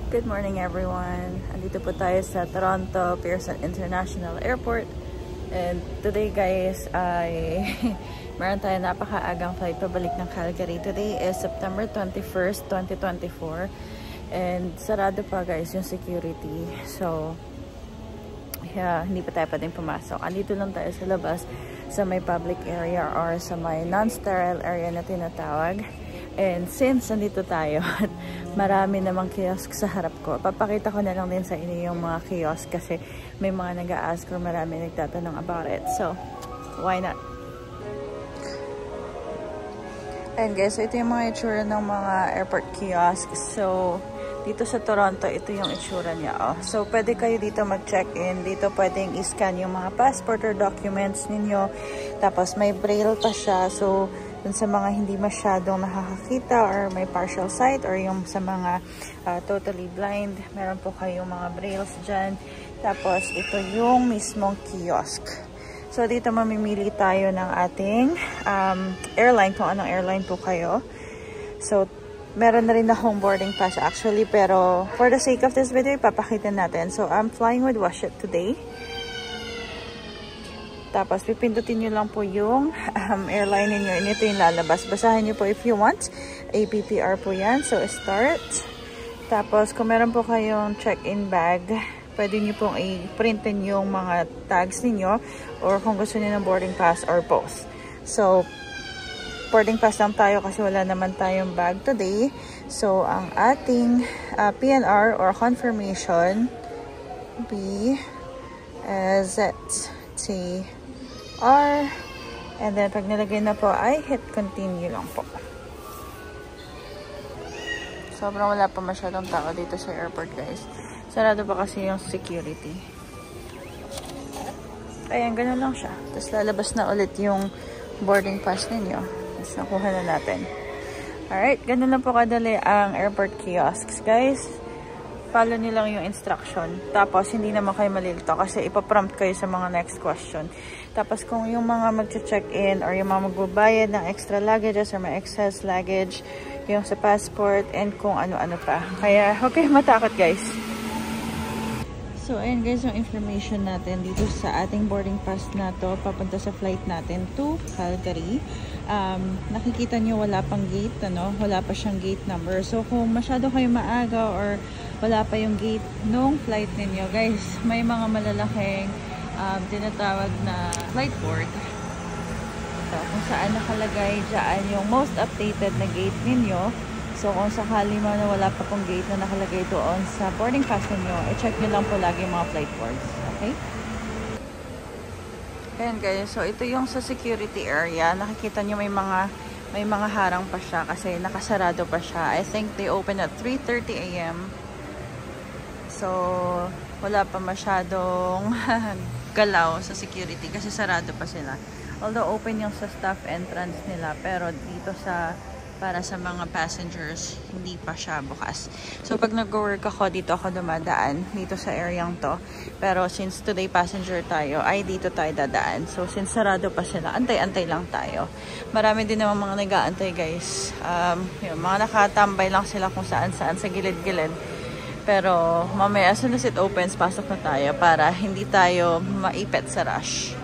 Good morning everyone! Andito po tayo sa Toronto Pearson International Airport. And today guys ay meron tayo napakaagang flight pabalik ng Calgary. Today is September 21st, 2024. And sarado pa guys yung security. So, hindi pa tayo pwedeng pumasok. Andito lang tayo sa labas sa may public area or sa may non-sterile area na tinatawag. And since nandito tayo at marami namang kiosk sa harap ko, papakita ko na lang din sa inyo yung mga kiosk kasi may mga nag-a-ask or marami nagtatanong about it. So, why not? And guys, so ito yung mga itsura ng mga airport kiosk. So, dito sa Toronto, ito yung itsura niya. Oh. So, pwede kayo dito mag-check-in. Dito pwedeng i-scan yung mga passport or documents ninyo. Tapos, may braille pa siya. So, dun sa mga hindi masyadong nakakakita or may partial sight or yung sa mga totally blind, meron po kayong mga brailles dyan. Tapos, ito yung mismong kiosk. So, dito mamimili tayo ng ating airline, kung anong airline po kayo. So, meron na rin na home boarding pass actually, pero for the sake of this video, ipapakita natin. So, I'm flying with WestJet today. Tapos, pipindutin nyo lang po yung airline ninyo. Ito yung lalabas. Basahin nyo po if you want. APPR po yan. So, start. Tapos, kung meron po kayong check-in bag, pwede nyo pong i-printin yung mga tags ninyo or kung gusto nyo ng boarding pass or post. So, boarding pass lang tayo kasi wala naman tayong bag today. So, ang ating PNR or confirmation BZTR, and then pag nilagay na po ay hit continue lang po. Sobrang wala pa masyadong tao dito sa airport guys. Sarado pa kasi yung security. Ayan, ganun lang siya. Tapos lalabas na ulit yung boarding pass ninyo. Tapos nakuha na natin. Alright, ganun lang po kadali ang airport kiosks guys. Follow nyo lang yung instruction. Tapos, hindi naman kayo malilito kasi ipaprompt kayo sa mga next question. Tapos, kung yung mga mag-check-in or yung mga magbabayad ng extra luggages or may excess luggage, yung sa passport, and kung ano-ano pa. Kaya, huwag kayong matakot guys. So, ayan guys, yung information natin dito sa ating boarding pass na to, papunta sa flight natin to Calgary. Nakikita nyo wala pang gate, ano? Wala pa siyang gate number. So, kung masyado kayo maaga or wala pa yung gate nung flight ninyo, guys, may mga malalaking tinatawag na flight board. So, kung saan nakalagay dyan yung most updated na gate ninyo. So, kung sakali man na wala pa pong gate na nakalagay doon sa boarding pass ninyo, i-check nyo lang po lagi yung mga flight boards. Okay? Ayan guys, so ito yung sa security area. Nakikita nyo may mga harang pa siya kasi nakasarado pa siya. I think they open at 3:30 AM. So, wala pa masyadong galaw sa security kasi sarado pa sila. Although open yung sa staff entrance nila, pero dito para sa mga passengers, hindi pa siya bukas. So, pag nag-work ako, dito ako dumadaan, dito sa areang to. Pero since today passenger tayo, ay dito tayo dadaan. So, since sarado pa sila, antay-antay lang tayo. Marami din naman mga nag-aantay guys. Yung mga nakatambay lang sila kung saan-saan sa gilid-gilid. Pero mamaya, as soon as it opens, pasok na tayo para hindi tayo maipit sa rush.